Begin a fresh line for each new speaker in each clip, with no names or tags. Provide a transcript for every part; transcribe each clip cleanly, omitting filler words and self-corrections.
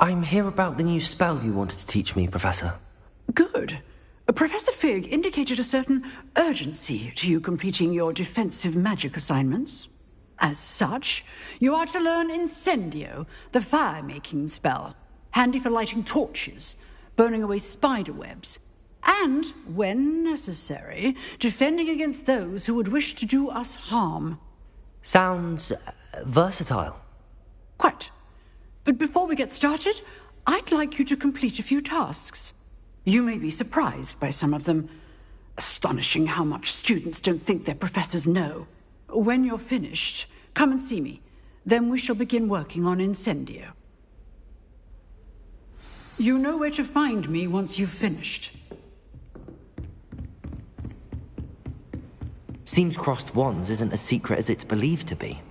I'm here about the new spell you wanted to teach me, Professor.
Good. Professor Fig indicated a certain urgency to you completing your defensive magic assignments. As such, you are to learn Incendio, the fire-making spell, handy for lighting torches, burning away spider webs, and, when necessary, defending against those who would wish to do us harm.
Sounds versatile.
Quite. But before we get started, I'd like you to complete a few tasks. You may be surprised by some of them. Astonishing how much students don't think their professors know. When you're finished, come and see me. Then we shall begin working on Incendio. You know where to find me once you've finished.
Seems crossed wands isn't as secret as it's believed to be.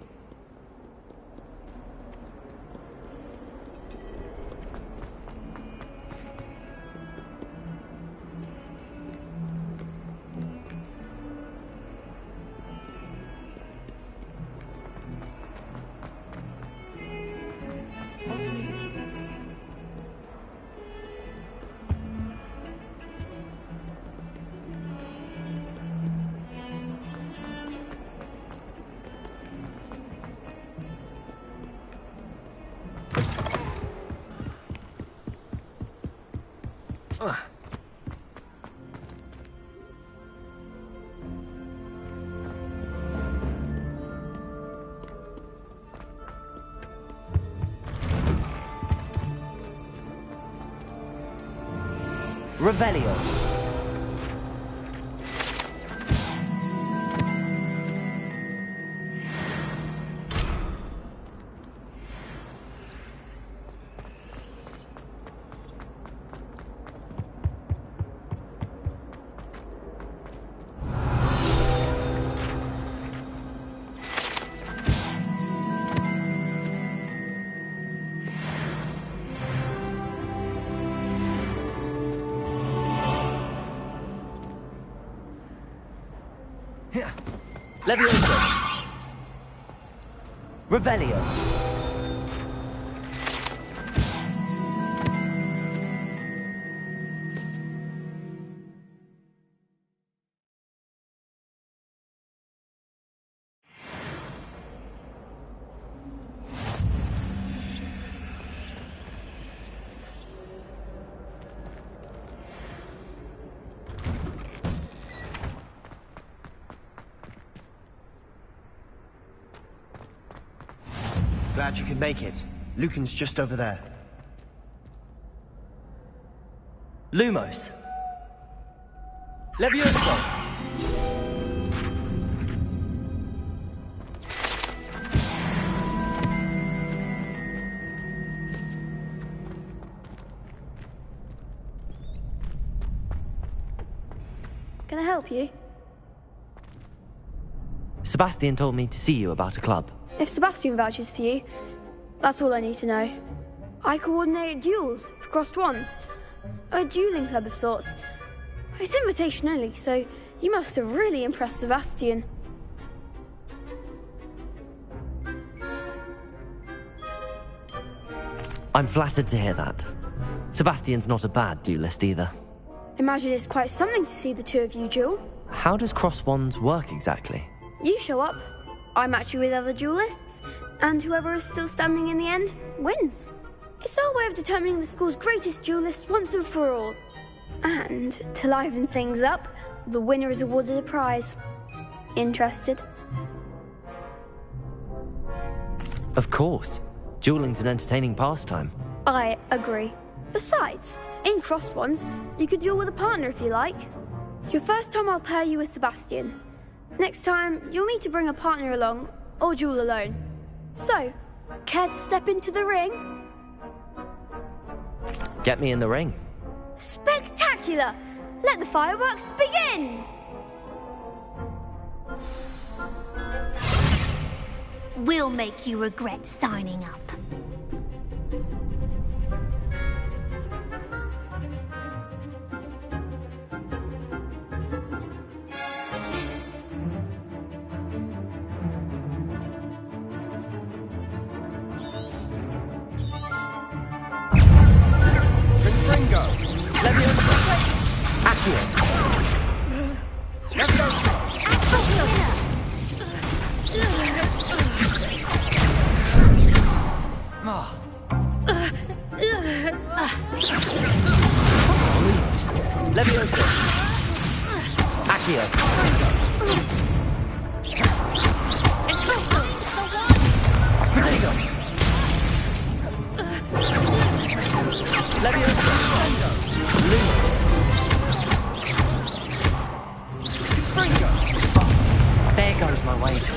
Revelio. Levioso. Revelio.
Glad you could make it. Lucan's just over there.
Lumos. Levioso.
Can I help you?
Sebastian told me to see you about a club.
If Sebastian vouches for you, that's all I need to know. I coordinate duels for crossed wands. A dueling club of sorts. It's invitation only, so you must have really impressed Sebastian.
I'm flattered to hear that. Sebastian's not a bad duelist either.
Imagine it's quite something to see the two of you duel.
How does cross wands work exactly?
You show up, I match you with other duelists, and whoever is still standing in the end wins. It's our way of determining the school's greatest duelist once and for all. And to liven things up, the winner is awarded a prize. Interested?
Of course. Dueling's an entertaining pastime.
I agree. Besides, in crossed wands, you could duel with a partner if you like. Your first time I'll pair you with Sebastian. Next time, you'll need to bring a partner along, or duel alone. So, care to step into the ring?
Get me in the ring.
Spectacular! Let the fireworks begin!
We'll make you regret signing up.
Leviosa. Accio. Protego. Leviosa. Lumos. There goes my wager.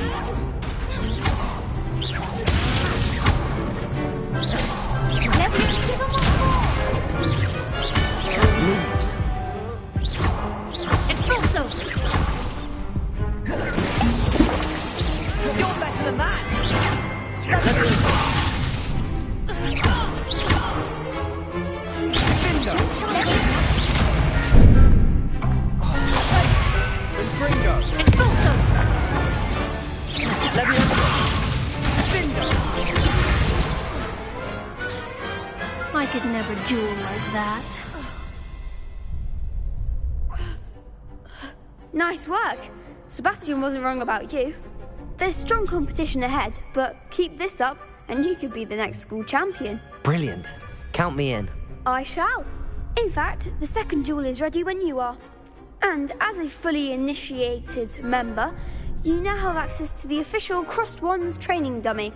Lumos.
You're better than that!
I could never duel like that.
Nice work. Sebastian wasn't wrong about you. There's strong competition ahead, but keep this up and you could be the next school champion.
Brilliant. Count me in.
I shall. In fact, the second duel is ready when you are. And as a fully initiated member, you now have access to the official Crossed Wands training dummy.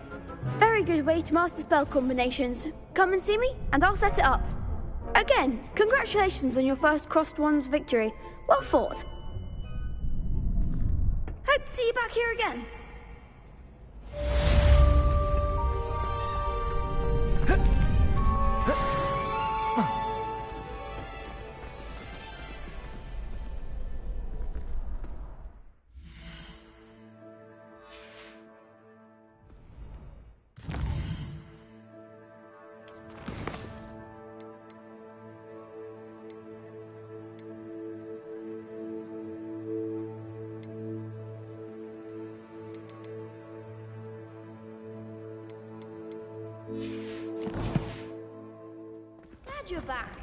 Very good way to master spell combinations. Come and see me, and I'll set it up. Again, congratulations on your first Crossed Wands victory. Well fought. Hope to see you back here again. Glad you're back.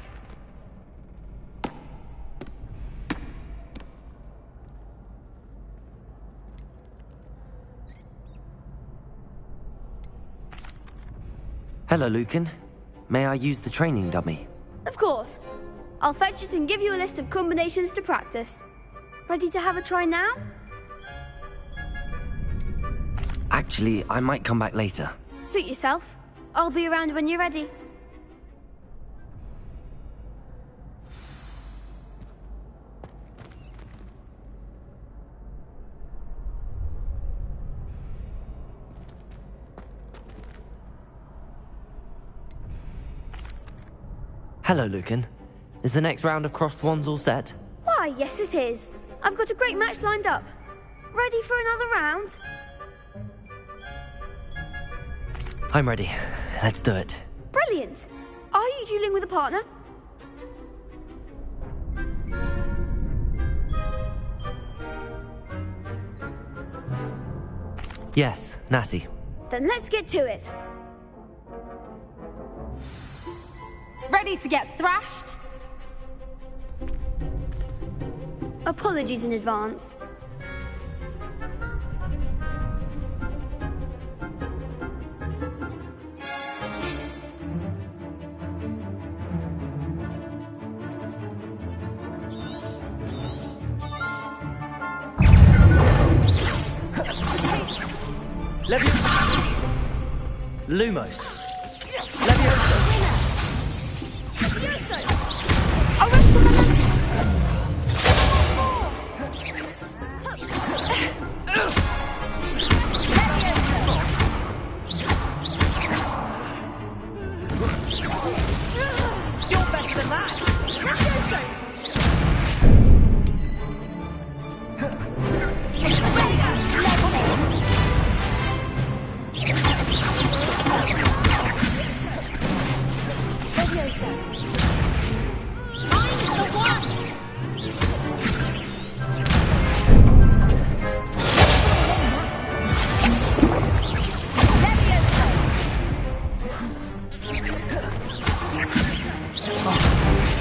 Hello, Lucan. May I use the training dummy?
Of course. I'll fetch it and give you a list of combinations to practice. Ready to have a try now?
Actually, I might come back later.
Suit yourself. I'll be around when you're ready.
Hello, Lucan. Is the next round of Crossed Wands all set?
Why, yes it is. I've got a great match lined up. Ready for another round?
I'm ready. Let's do it.
Brilliant. Are you dueling with a partner?
Yes, Natty.
Then let's get to it.
Ready to get thrashed?
Apologies in advance.
Lumos. Leviosa.
You're better than that!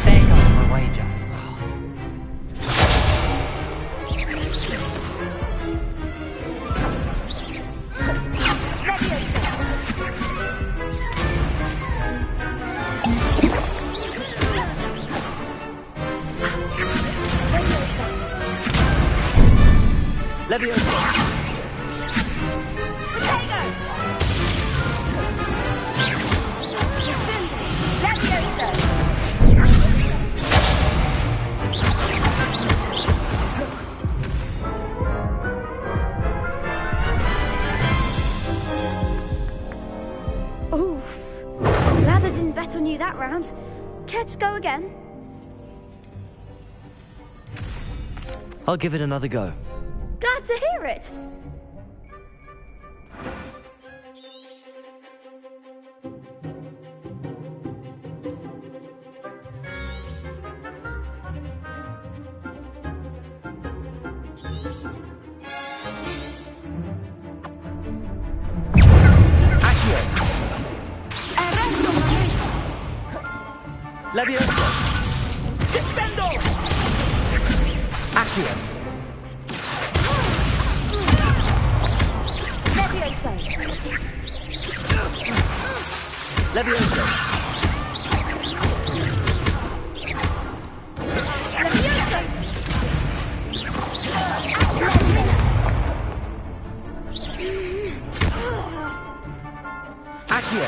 There goes my wager. Leviosa!
Potato! Leviosa!
Oof. Glad I didn't bet on you that round. Care to go again?
I'll give it another go.
Glad to hear it.
Leviosa!
Descendo!
Accio!
Leviosa!
Leviosa!
Leviosa!
Accio!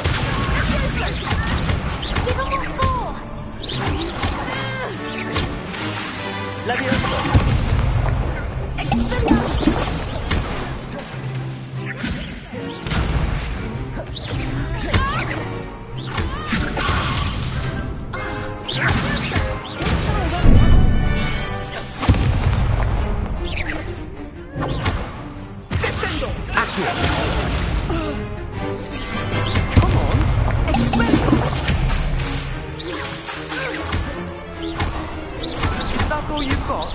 Give him what for!
Leviosa!
Descendo!
Accio!
Come on! Expendo! That's all you've got?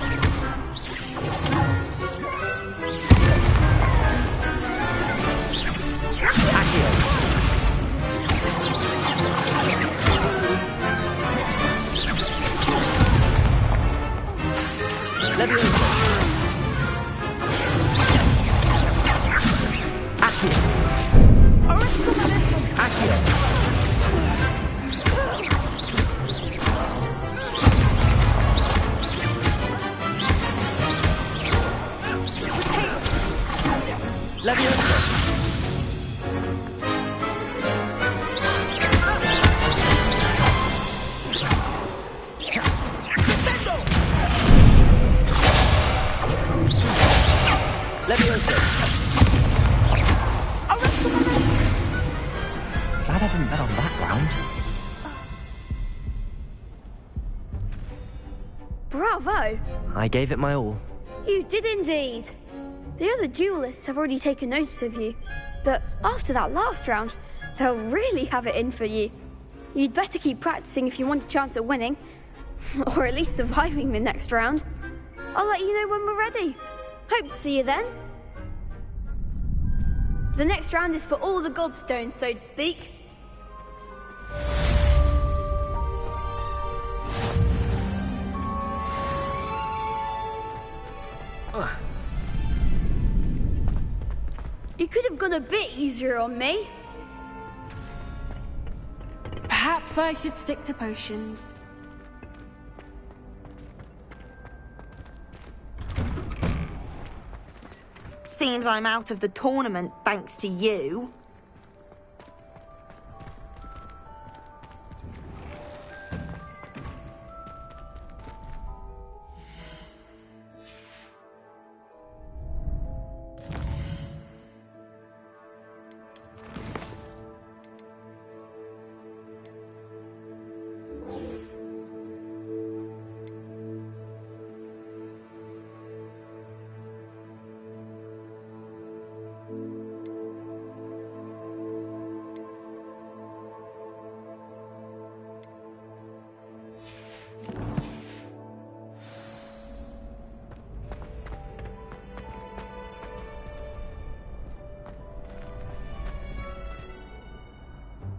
Accio! Leviosa! Accio! Accio! Leviosa!
Descendo!
Leviosa! Glad I didn't bet on that round.
Bravo!
I gave it my all.
You did indeed. The other duelists have already taken notice of you, but after that last round, they'll really have it in for you. You'd better keep practicing if you want a chance at winning, or at least surviving the next round. I'll let you know when we're ready. Hope to see you then. The next round is for all the gobstones, so to speak. You could have gone a bit easier on me.
Perhaps I should stick to potions.
Seems I'm out of the tournament thanks to you.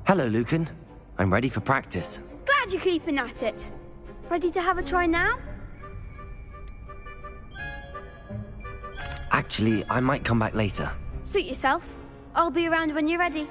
Hello, Lucan. I'm ready for practice.
Glad you're keeping at it. Ready to have a try now?
Actually, I might come back later.
Suit yourself. I'll be around when you're ready.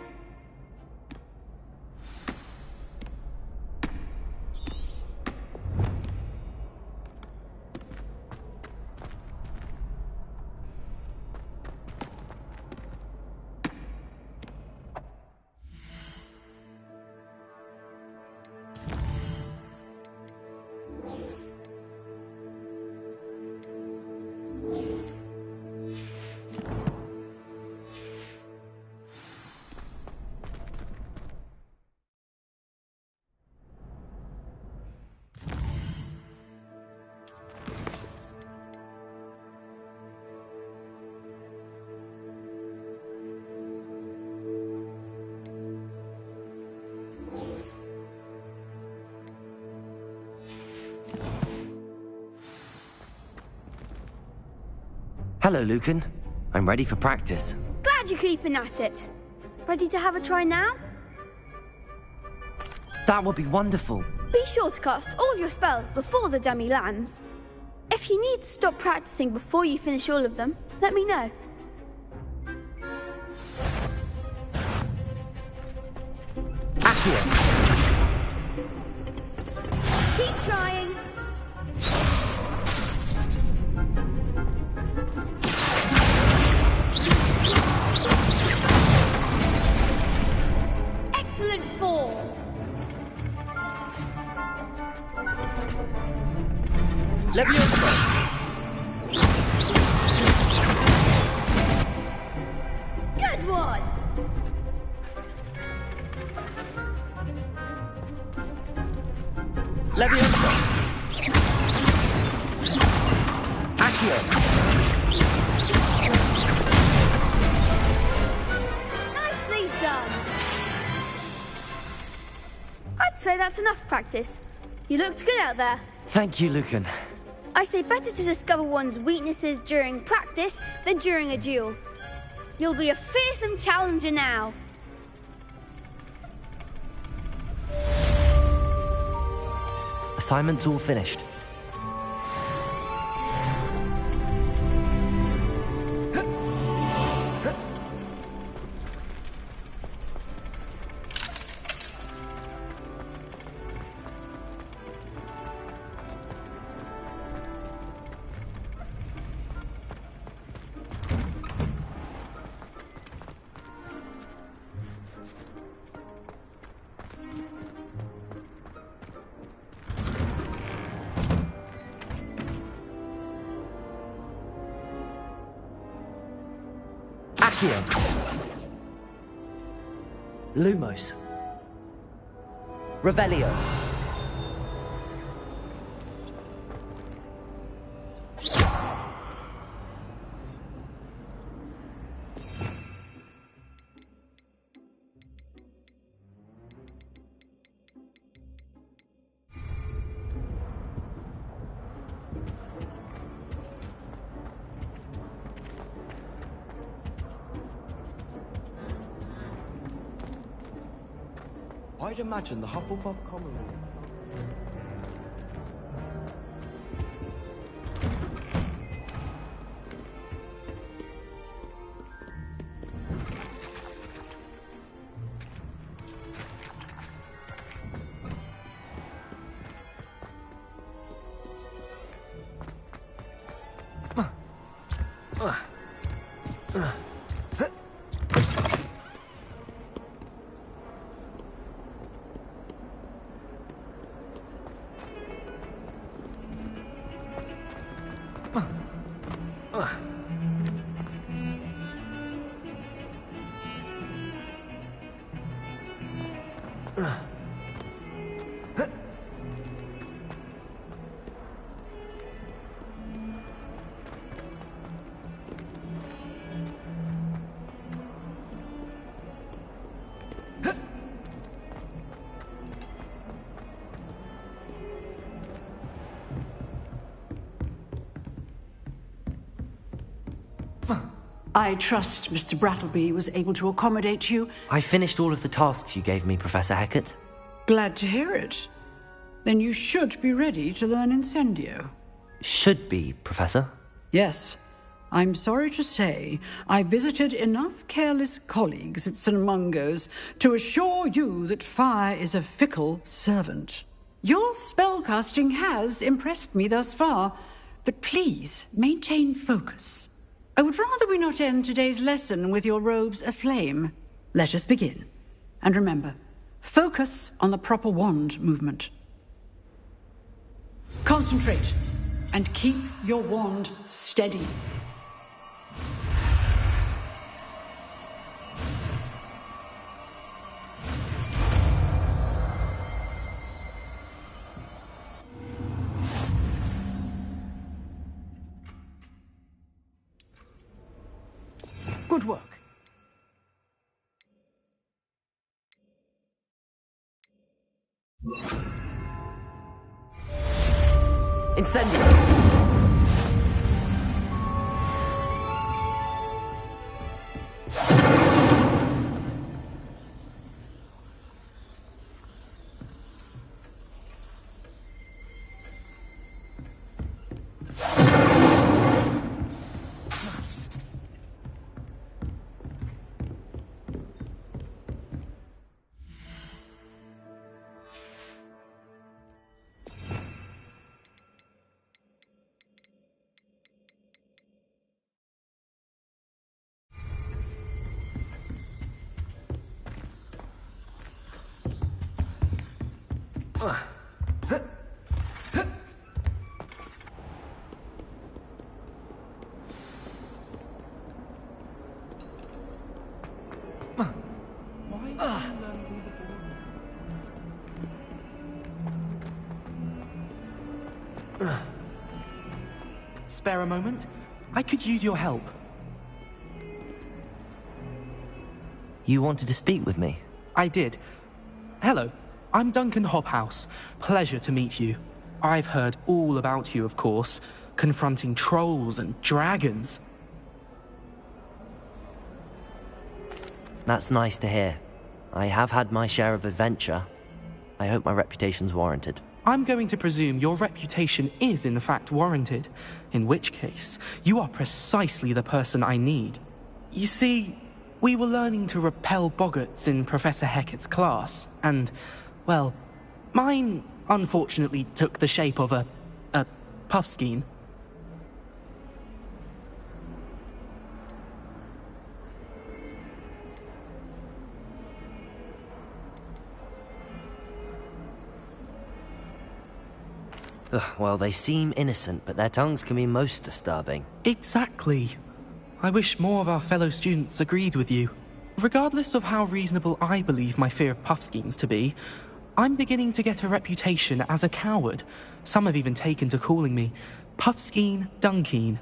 Hello, Lucan. I'm ready for practice.
Glad you're keeping at it. Ready to have a try now?
That would be wonderful.
Be sure to cast all your spells before the dummy lands. If you need to stop practicing before you finish all of them, let me know.
Accio!
Keep trying. Excellent form.
Leviosa!
Good one.
Leviosa! Accio!
Nicely done. I'd say that's enough practice. You looked good out there.
Thank you, Lucan.
I say better to discover one's weaknesses during practice than during a duel. You'll be a fearsome challenger now.
Assignment's all finished. Accio. Lumos. Revelio.
I'd imagine the Hufflepuff Common Room.
I trust Mr. Brattleby was able to accommodate you.
I finished all of the tasks you gave me, Professor Hecat.
Glad to hear it. Then you should be ready to learn Incendio.
Should be, Professor.
Yes. I'm sorry to say I visited enough careless colleagues at St. Mungo's to assure you that fire is a fickle servant. Your spellcasting has impressed me thus far, but please maintain focus. I would rather we not end today's lesson with your robes aflame. Let us begin. And remember, focus on the proper wand movement. Concentrate, and keep your wand steady. Good work.
Incendio!
Spare a moment? I could use your help.
You wanted to speak with me?
I did. Hello, I'm Duncan Hobhouse. Pleasure to meet you. I've heard all about you, of course, confronting trolls and dragons.
That's nice to hear. I have had my share of adventure. I hope my reputation's warranted.
I'm going to presume your reputation is in fact warranted, in which case, you are precisely the person I need. You see, we were learning to repel boggarts in Professor Hecat's class, and, well, mine unfortunately took the shape of a puffskein.
Well, they seem innocent, but their tongues can be most disturbing.
Exactly. I wish more of our fellow students agreed with you. Regardless of how reasonable I believe my fear of puffskeins to be, I'm beginning to get a reputation as a coward. Some have even taken to calling me Puffskeen Dunkeen.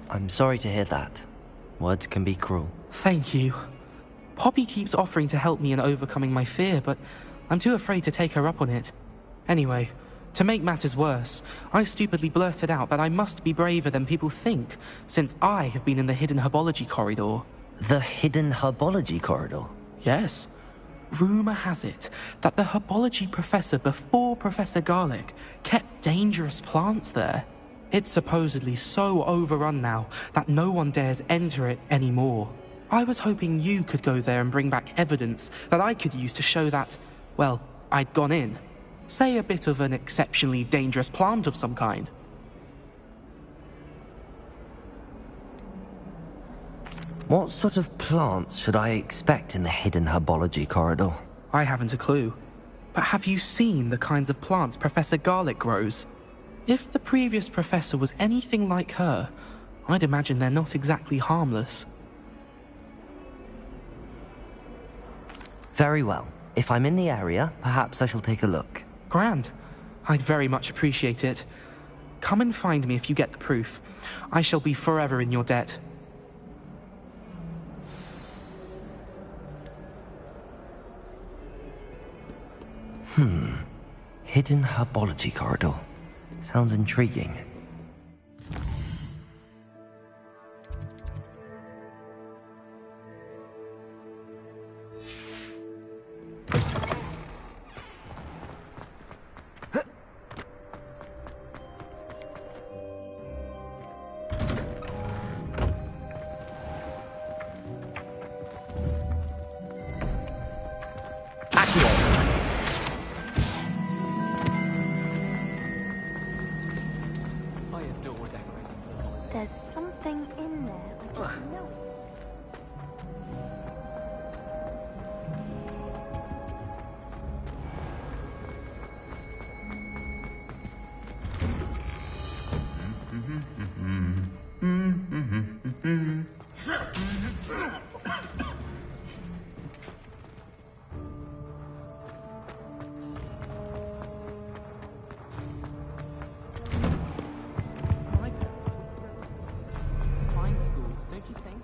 I'm sorry to hear that. Words can be cruel.
Thank you. Poppy keeps offering to help me in overcoming my fear, but I'm too afraid to take her up on it. Anyway, to make matters worse, I stupidly blurted out that I must be braver than people think, since I have been in the hidden herbology corridor.
The hidden herbology corridor?
Yes. Rumour has it that the herbology professor before Professor Garlic kept dangerous plants there. It's supposedly so overrun now that no one dares enter it anymore. I was hoping you could go there and bring back evidence that I could use to show that, well, I'd gone in. Say a bit of an exceptionally dangerous plant of some kind.
What sort of plants should I expect in the hidden herbology corridor?
I haven't a clue. But have you seen the kinds of plants Professor Garlic grows? If the previous professor was anything like her, I'd imagine they're not exactly harmless.
Very well. If I'm in the area, perhaps I shall take a look.
Grand. I'd very much appreciate it. Come and find me if you get the proof. I shall be forever in your debt.
Hidden herbology corridor. Sounds intriguing.
There's something in there. I just know.
Fine school, don't you think?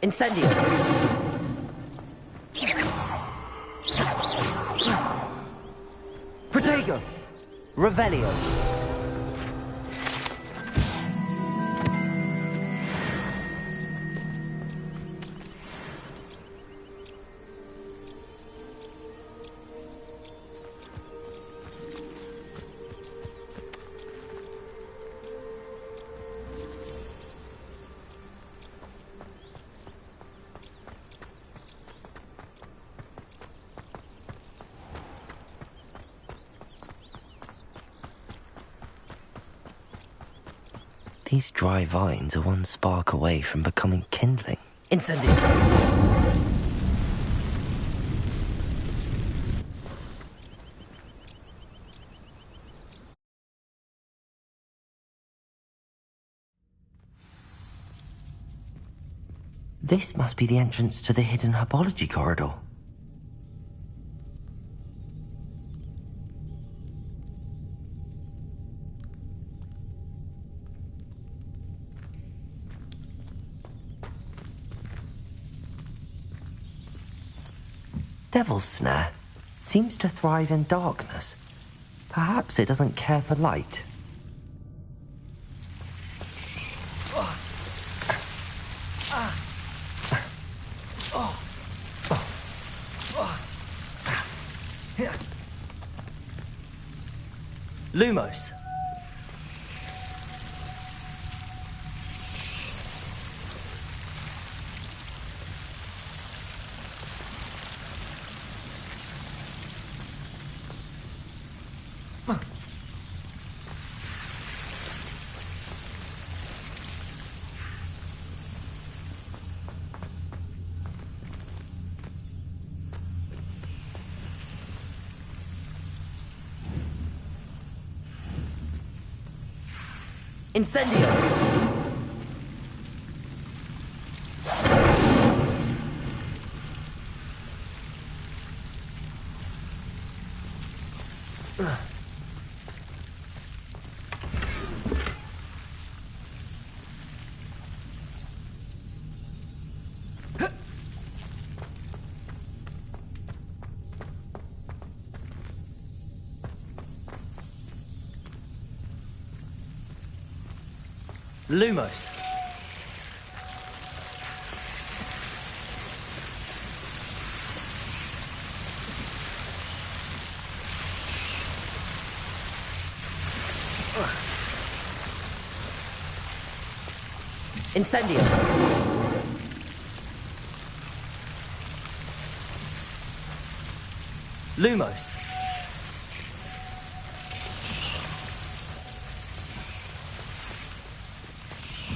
Incendio! Protego! Revelio! These dry vines are one spark away from becoming kindling. Incendio! This must be the entrance to the hidden herbology corridor. Devil's Snare seems to thrive in darkness. Perhaps it doesn't care for light. Lumos. Incendio! Lumos. Incendio. Lumos.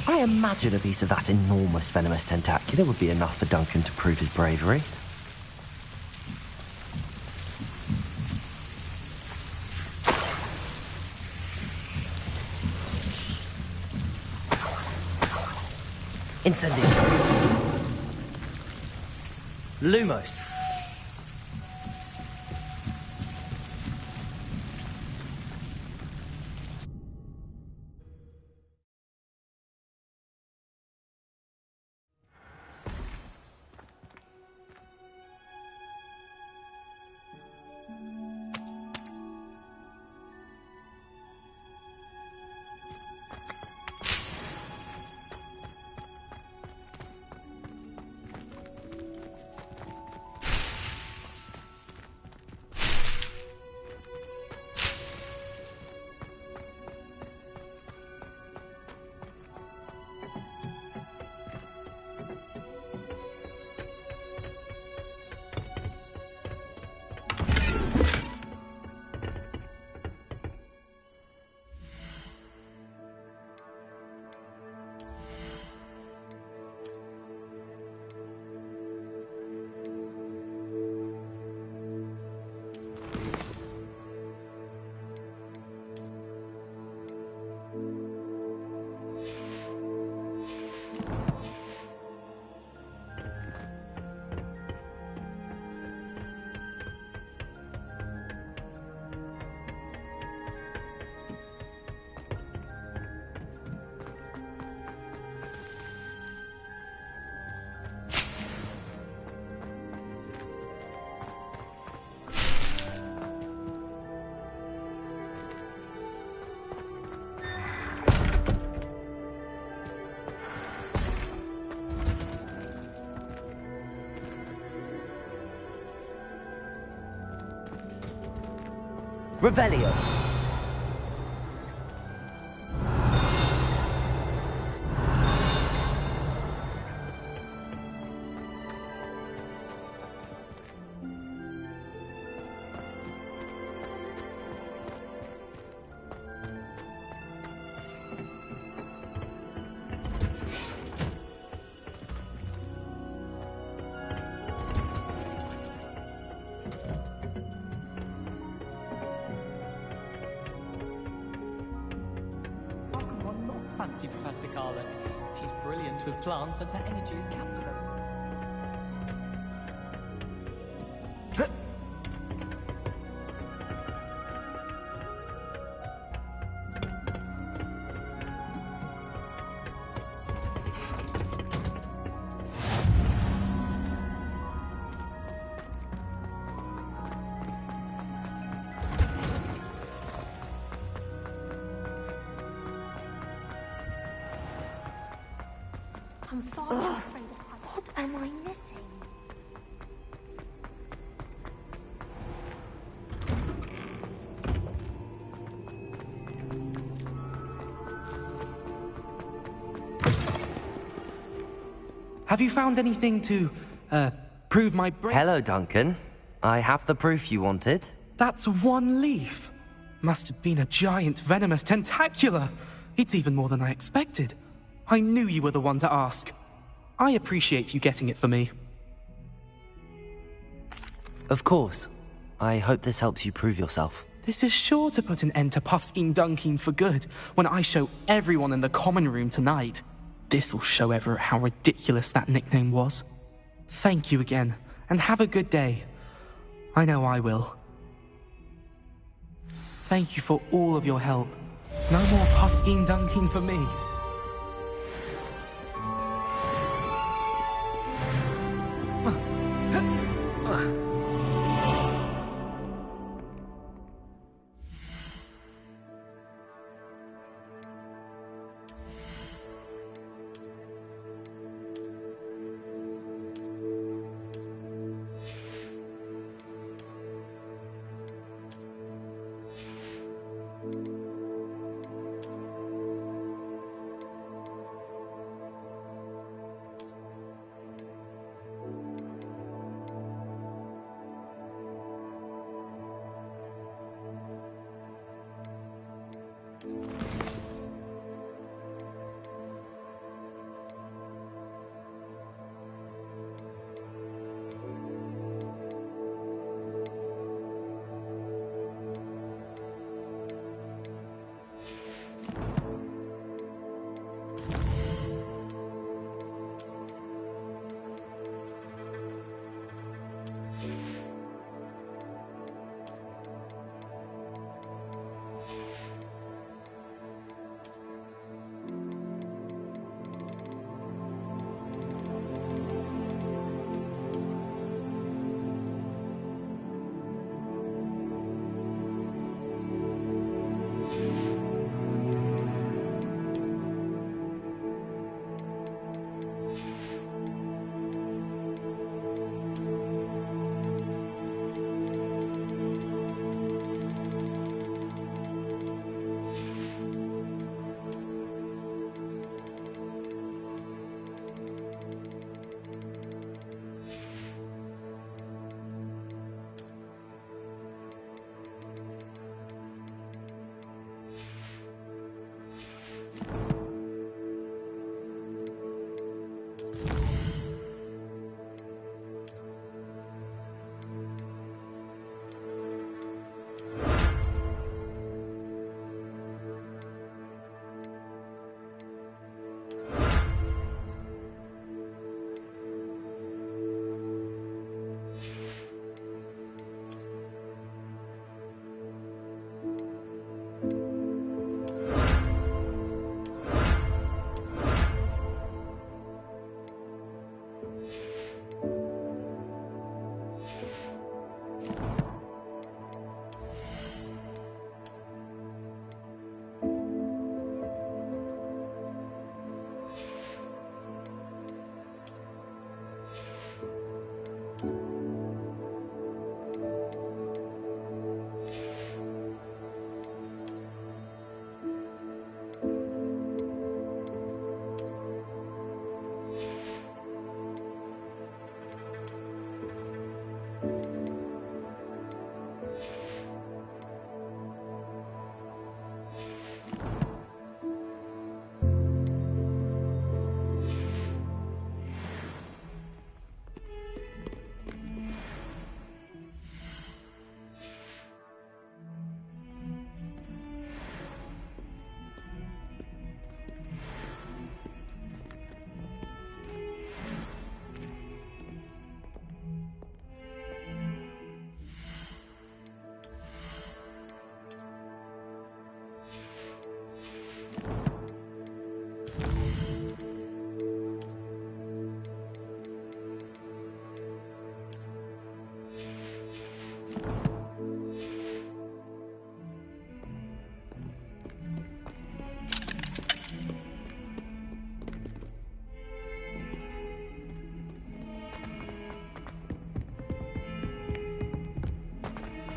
I imagine a piece of that enormous venomous tentacular would be enough for Duncan to prove his bravery. Incendio. Lumos. Revelio.
Fancy Professor Garlic. She's brilliant with plants and her energy is captivating.
I'm far too afraid of heights.
What am I missing?
Have you found anything to, prove my brain?
Hello, Duncan. I have the proof you wanted.
That's one leaf. Must have been a giant venomous tentacula. It's even more than I expected. I knew you were the one to ask. I appreciate you getting it for me.
Of course. I hope this helps you prove yourself.
This is sure to put an end to Puffskein Dunkeen for good when I show everyone in the common room tonight. This'll show Everett how ridiculous that nickname was. Thank you again, and have a good day. I know I will. Thank you for all of your help. No more Puffskein Dunkeen for me.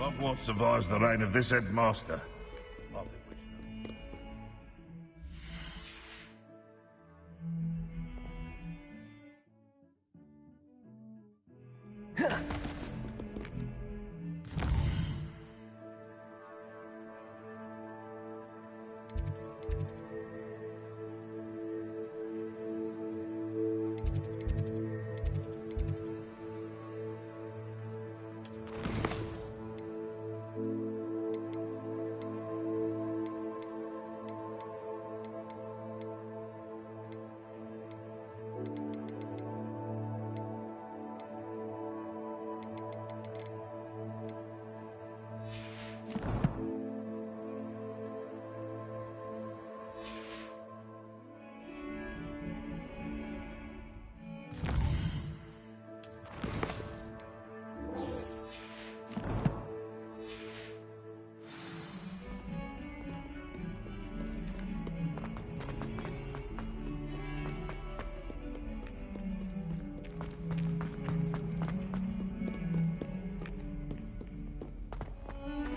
Hogwarts survives the reign of this headmaster. I think we should.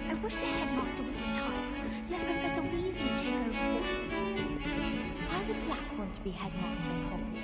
I wish the headmaster would retire. Let Professor Weasley take over for him. Why would Black want to be headmaster of Hogwarts?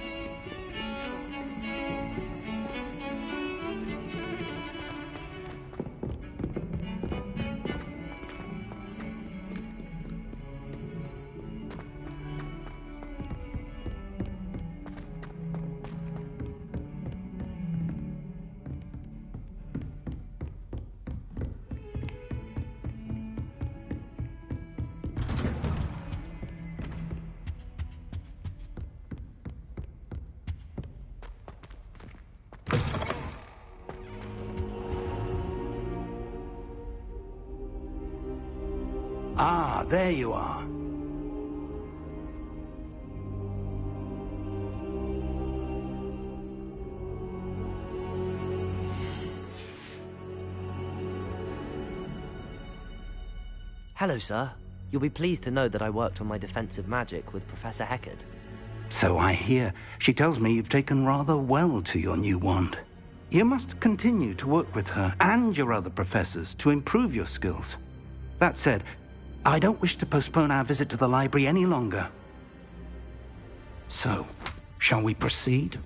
Ah, there you are.
Hello, sir. You'll be pleased to know that I worked on my defensive magic with Professor Heckard.
So I hear. She tells me you've taken rather well to your new wand. You must continue to work with her and your other professors to improve your skills. That said, I don't wish to postpone our visit to the library any longer. So, shall we proceed?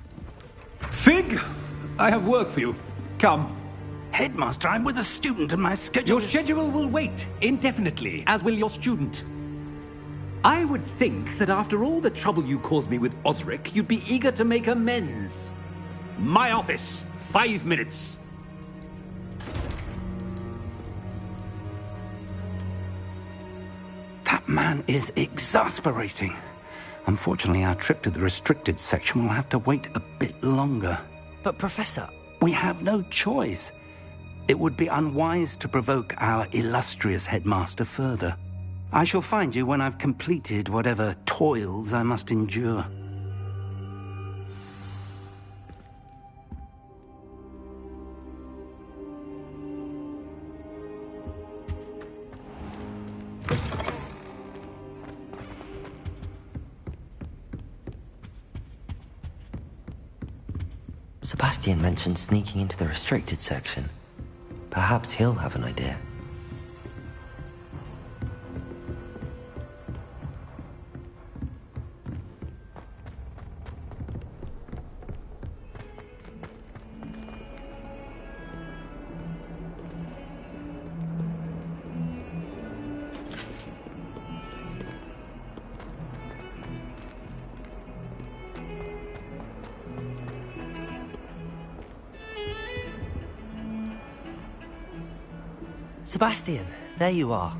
Fig! I have work for you. Come.
Headmaster, I'm with a student and my schedule
Your schedule will wait indefinitely, as will your student. I would think that after all the trouble you caused me with Osric, you'd be eager to make amends. My office. 5 minutes.
That man is exasperating. Unfortunately, our trip to the restricted section will have to wait a bit longer.
But, Professor...
We have no choice. It would be unwise to provoke our illustrious headmaster further. I shall find you when I've completed whatever toils I must endure.
Sebastian mentioned sneaking into the restricted section. Perhaps he'll have an idea. Sebastian, there you are.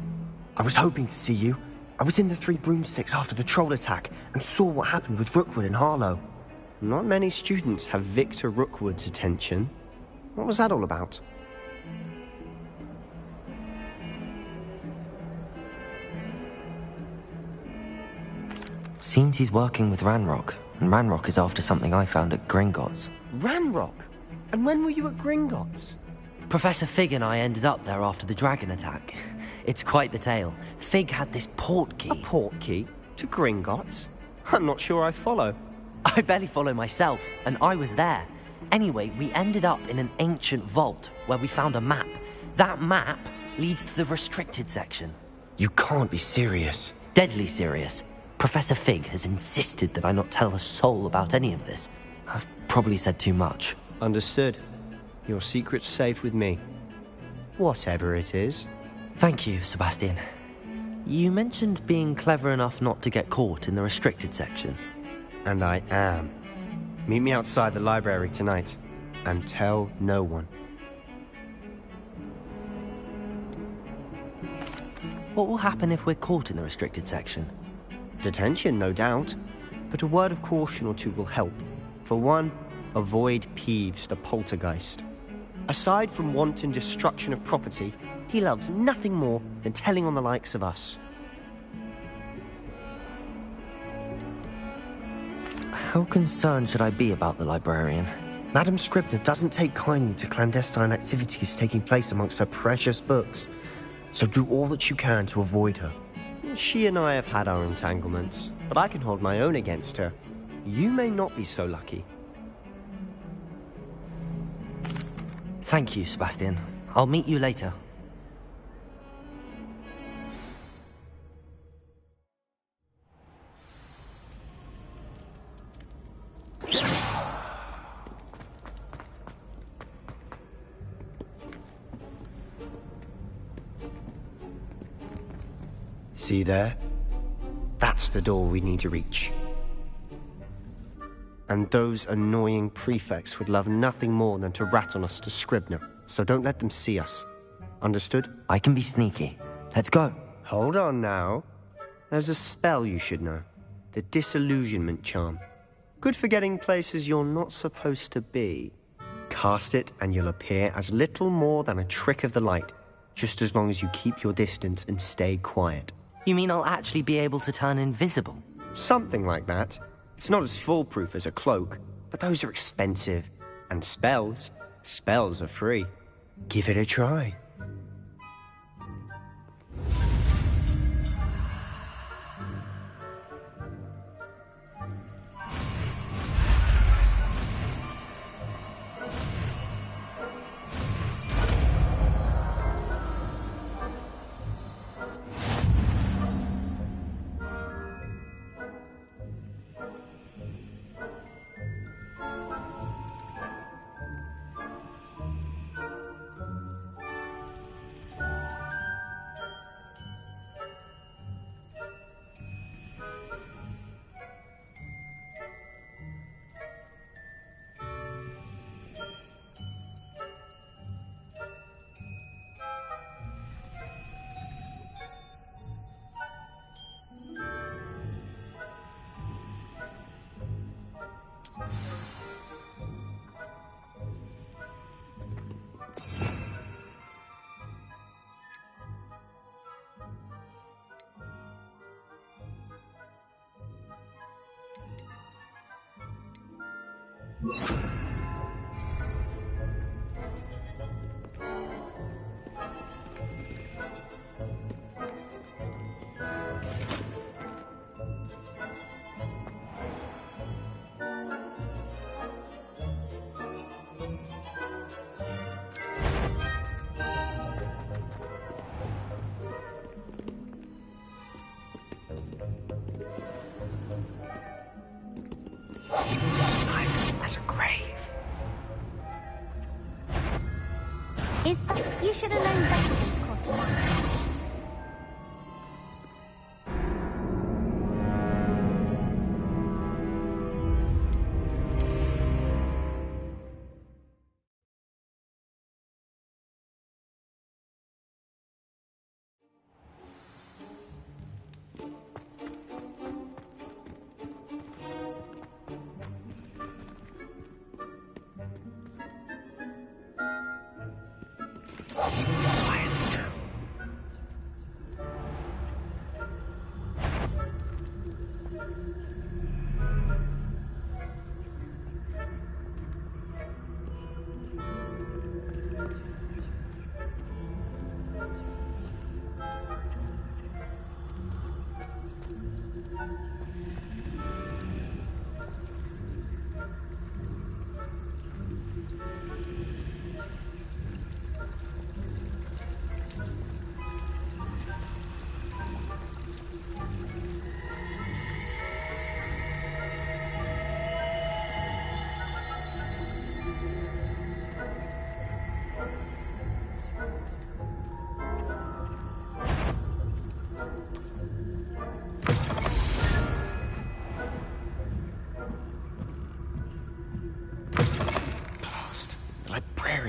I was hoping to see you. I was in the Three Broomsticks after the troll attack and saw what happened with Rookwood and Harlow. Not many students have Victor Rookwood's attention. What was that all about?
Seems he's working with Ranrock, and Ranrock is after something I found at Gringotts.
Ranrock? And when were you at Gringotts?
Professor Fig and I ended up there after the dragon attack. It's quite the tale. Fig had this port key.
A port key? To Gringotts? I'm not sure I follow.
I barely follow myself, and I was there. Anyway, we ended up in an ancient vault where we found a map. That map leads to the restricted section.
You can't be serious.
Deadly serious. Professor Fig has insisted that I not tell a soul about any of this. I've probably said too much.
Understood. Your secret's safe with me. Whatever it is.
Thank you, Sebastian. You mentioned being clever enough not to get caught in the restricted section.
And I am. Meet me outside the library tonight, and tell no one.
What will happen if we're caught in the restricted section?
Detention, no doubt. But a word of caution or two will help. For one, avoid Peeves the poltergeist. Aside from wanton destruction of property, he loves nothing more than telling on the likes of us.
How concerned should I be about the librarian?
Madame Scribner doesn't take kindly to clandestine activities taking place amongst her precious books, so do all that you can to avoid her. She and I have had our entanglements, but I can hold my own against her. You may not be so lucky.
Thank you, Sebastian. I'll meet you later.
See there? That's the door we need to reach. And those annoying prefects would love nothing more than to rat on us to Scribner, so don't let them see us. Understood?
I can be sneaky. Let's go.
Hold on now. There's a spell you should know. The Disillusionment Charm. Good for getting places you're not supposed to be. Cast it and you'll appear as little more than a trick of the light, just as long as you keep your distance and stay quiet.
You mean I'll actually be able to turn invisible?
Something like that. It's not as foolproof as a cloak, but those are expensive. And spells are free. Give it a try.
You should have known better just to cross the line.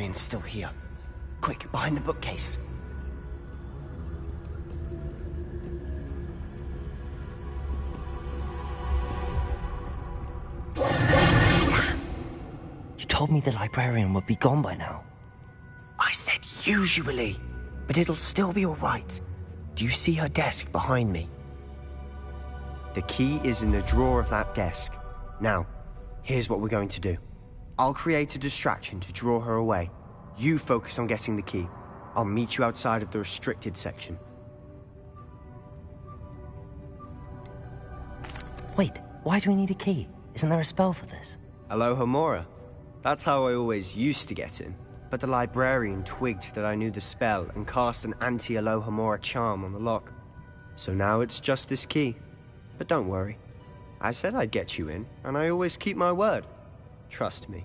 librarian's still here. Quick, behind the bookcase.
You told me the librarian would be gone by now.
I said usually, but it'll still be all right. Do you see her desk behind me? The key is in the drawer of that desk. Now, here's what we're going to do. I'll create a distraction to draw her away. You focus on getting the key. I'll meet you outside of the restricted section.
Wait, why do we need a key? Isn't there a spell for this?
Alohomora. That's how I always used to get in. But the librarian twigged that I knew the spell and cast an anti-Alohomora charm on the lock. So now it's just this key. But don't worry. I said I'd get you in, and I always keep my word. Trust me.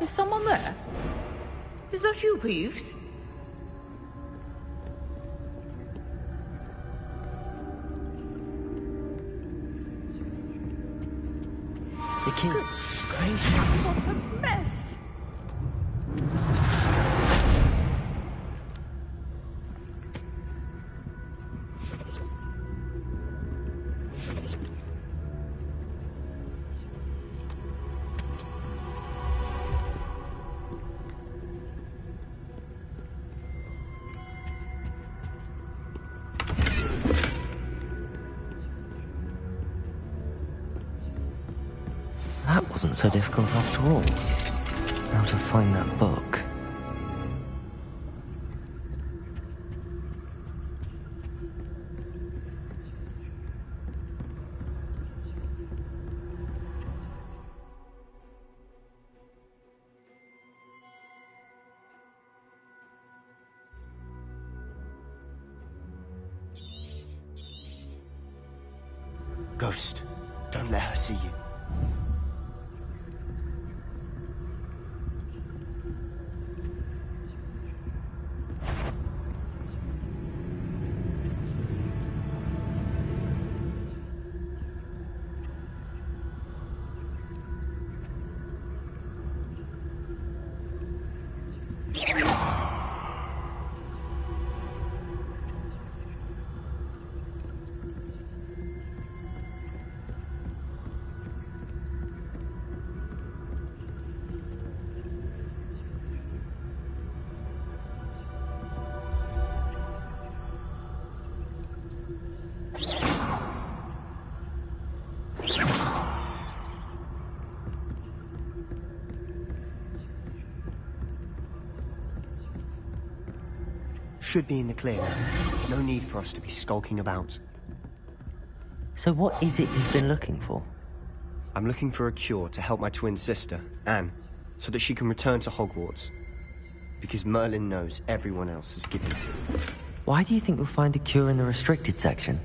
Is someone there? Is that you, Peeves?
The key.
What a mess!
That wasn't so difficult after all. Now to find that book.
Ghost, don't let her see you. Should be in the clear now. No need for us to be skulking about.
So what is it you've been looking for?
I'm looking for a cure to help my twin sister, Anne, so that she can return to Hogwarts. Because Merlin knows everyone else is giving up.
Why do you think you'll find a cure in the restricted section?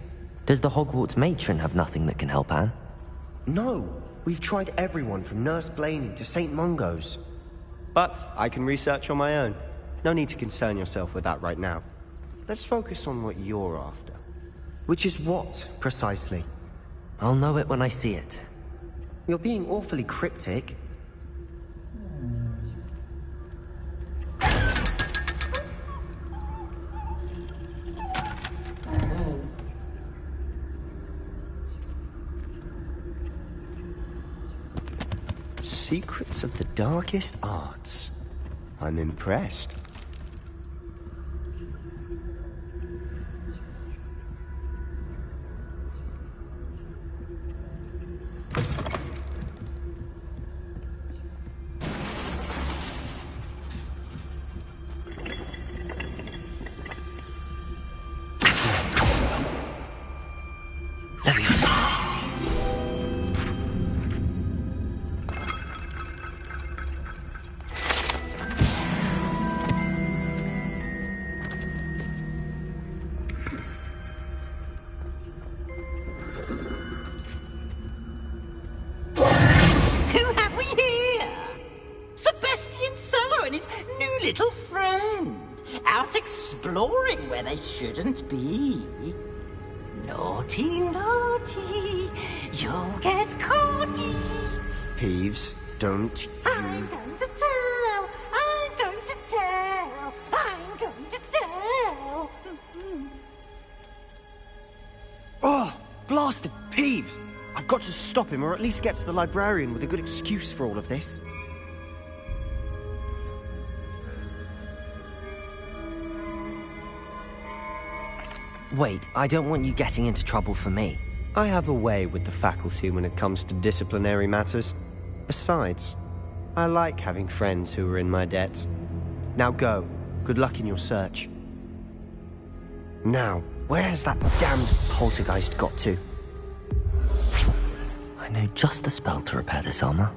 Does the Hogwarts matron have nothing that can help Anne?
No! We've tried everyone from Nurse Blaney to St. Mungo's. But I can research on my own. No need to concern yourself with that right now. Let's focus on what you're after. Which is what, precisely?
I'll know it when I see it.
You're being awfully cryptic. Secrets of the darkest arts. I'm impressed.
There he is.
exploring where they shouldn't be. Naughty, naughty, you'll get caughty.
Peeves, don't
I'm going to tell, I'm going to tell, I'm going to tell.
Oh, blasted Peeves! I've got to stop him, or at least get to the librarian with a good excuse for all of this.
Wait, I don't want you getting into trouble for me.
I have a way with the faculty when it comes to disciplinary matters. Besides, I like having friends who are in my debt. Now go. Good luck in your search. Now, where has that damned poltergeist got to?
I know just the spell to repair this armor.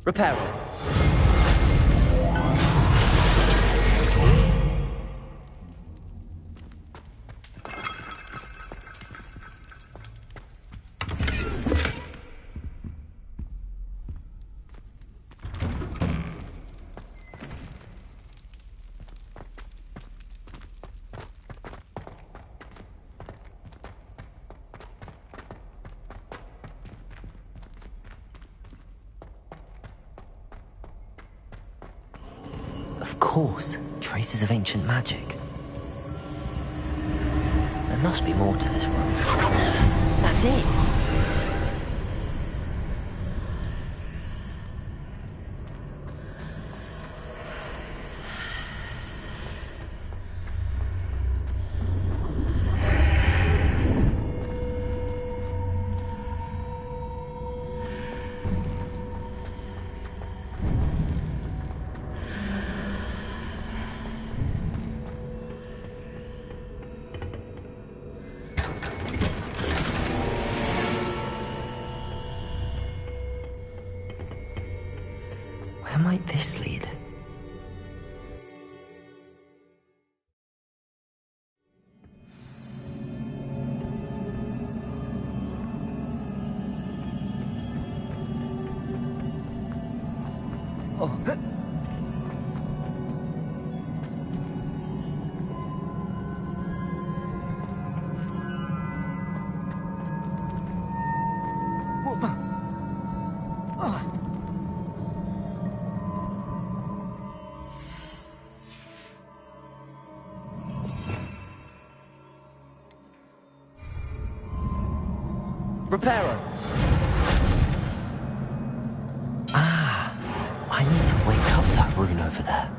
Repair it. Of course, traces of ancient magic. There must be more to this room. That's it! Where might this lead? Oh. Reparo. Ah, I need to wake up that rune over there.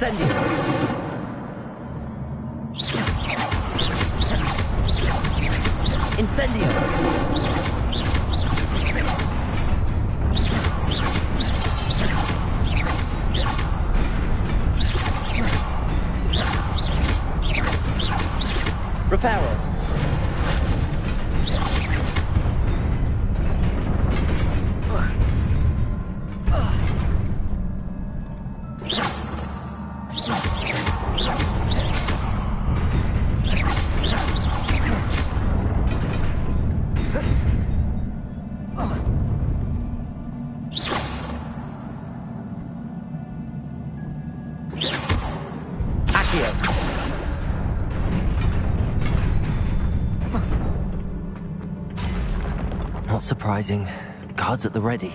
Incendio! Incendio! Reparo! Not surprising. Guards at the ready.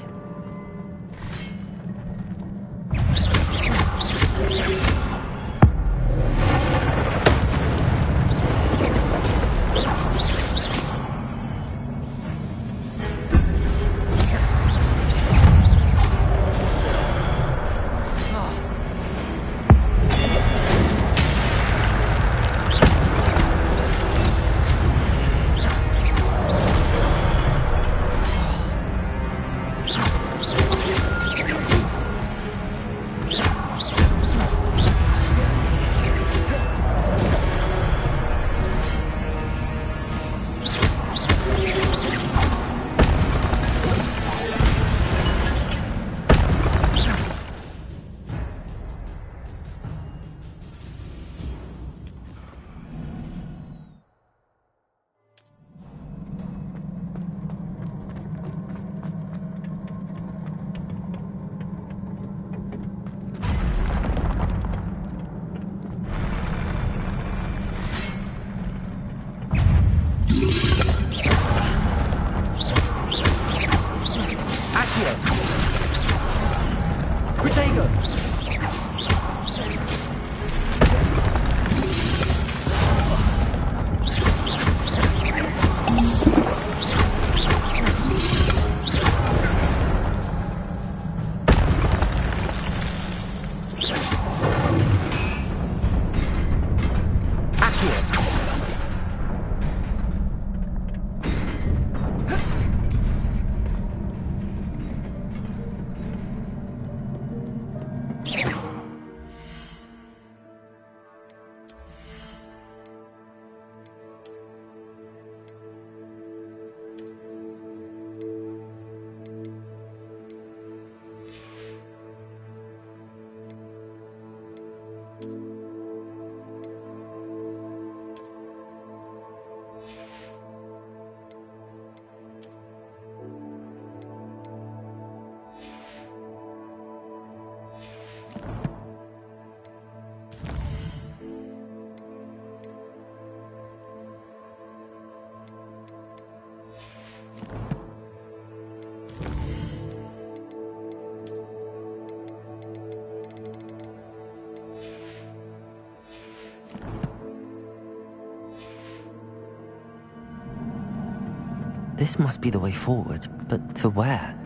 This must be the way forward, but to where?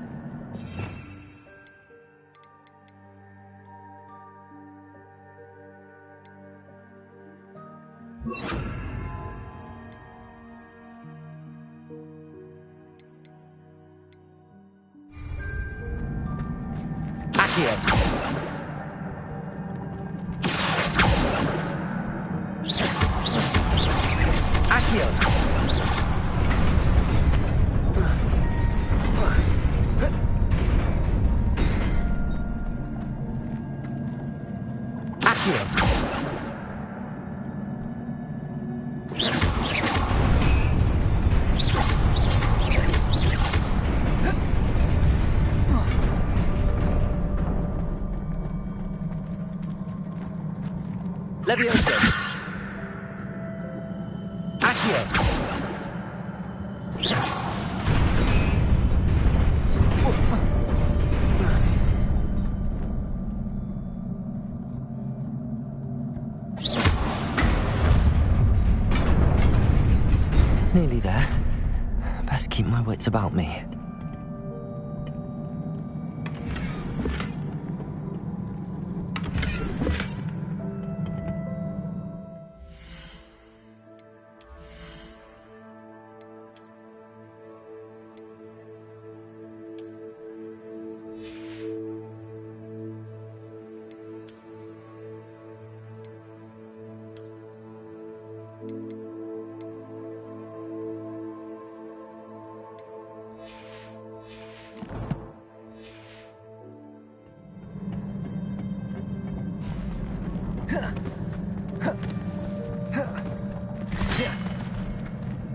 Leviosa! Accio! Nearly there. Best keep my wits about me.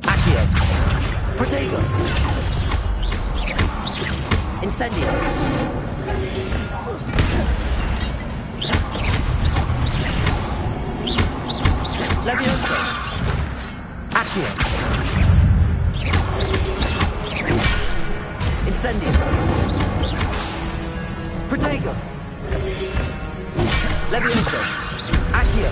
Accio. Protego. Incendio. Levioso. Accio. Incendio. Protego. Levioso. Accio.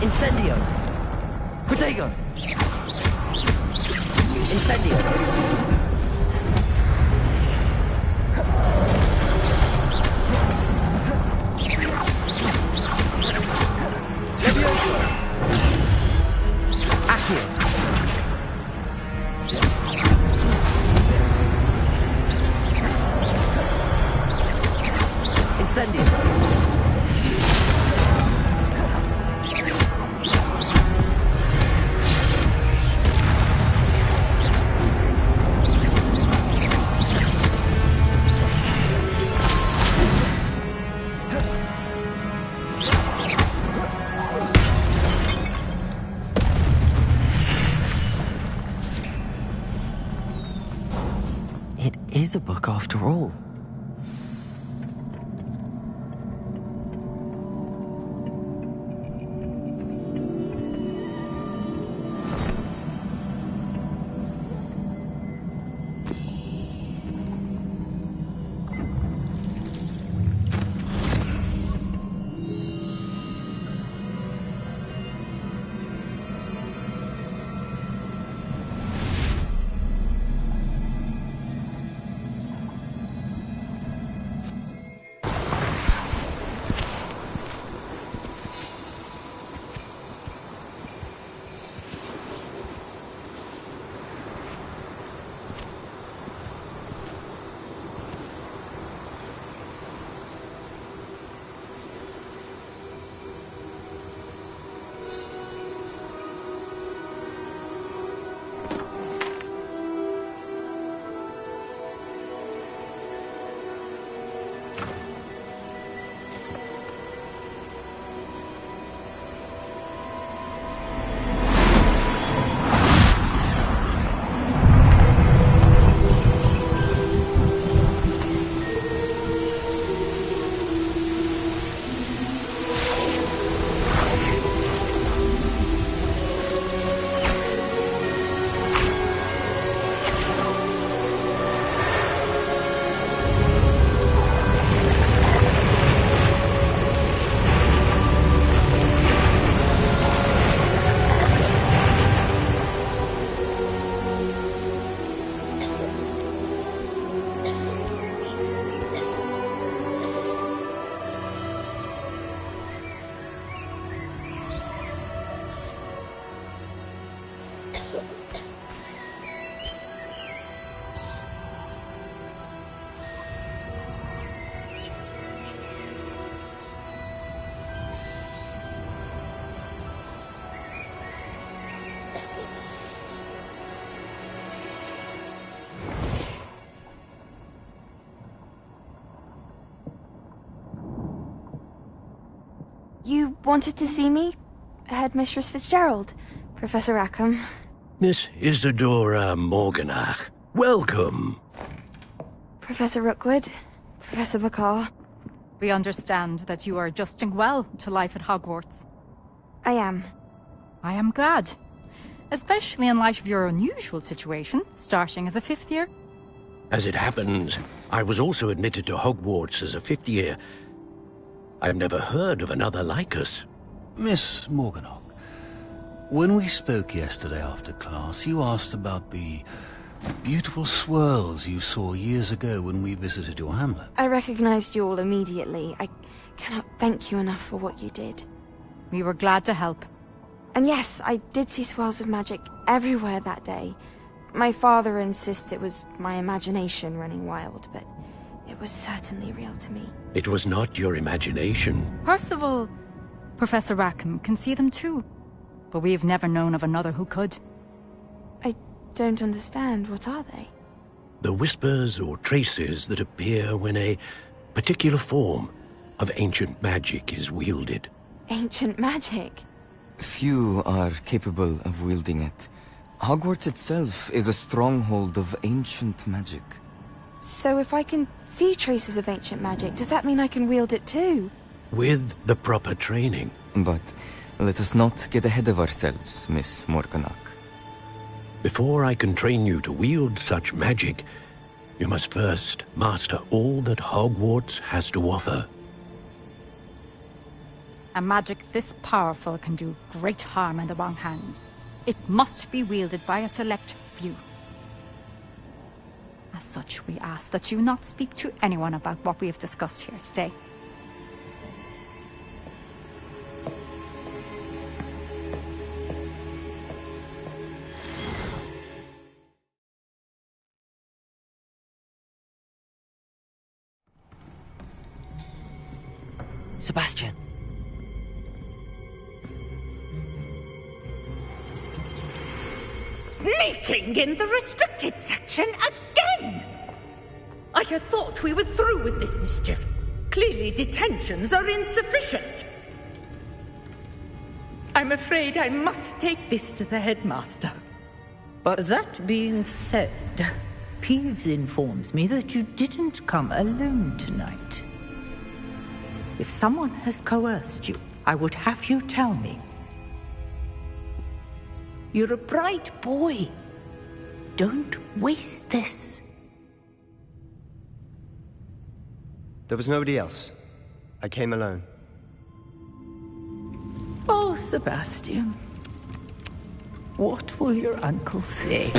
Incendio. Protego. Incendio. Levioso. Accio. Incendio. It is a book after all.
You wanted to see me? Headmistress Fitzgerald? Professor Rackham?
Miss Isadora Morganach, welcome.
Professor Rookwood? Professor McCaw?
We understand that you are adjusting well to life at Hogwarts.
I am.
I am glad. Especially in light of your unusual situation, starting as a 5th year.
As it happens, I was also admitted to Hogwarts as a 5th year. I've never heard of another like us.
Miss Morganach, when we spoke yesterday after class, you asked about the beautiful swirls you saw years ago when we visited your hamlet.
I recognized you all immediately. I cannot thank you enough for what you did.
We were glad to help.
And yes, I did see swirls of magic everywhere that day. My father insists it was my imagination running wild, but it was certainly real to me.
It was not your imagination.
Percival, Professor Rackham can see them too. But we've never known of another who could.
I don't understand. What are they?
The whispers or traces that appear when a particular form of ancient magic is wielded.
Ancient magic?
Few are capable of wielding it. Hogwarts itself is a stronghold of ancient magic.
So if I can see traces of ancient magic, does that mean I can wield it too?
With the proper training.
But let us not get ahead of ourselves, Miss Morganach.
Before I can train you to wield such magic, you must first master all that Hogwarts has to offer.
A magic this powerful can do great harm in the wrong hands. It must be wielded by a select few. As such, we ask that you not speak to anyone about what we have discussed here today.
Sebastian.
Sneaking in the restricted section again! I had thought we were through with this mischief. Clearly detentions are insufficient. I'm afraid I must take this to the headmaster.
But
that being said, Peeves informs me that you didn't come alone tonight. If someone has coerced you, I would have you tell me. You're a bright boy. Don't waste this.
there was nobody else. I came alone.
Oh, Sebastian. What will your uncle say?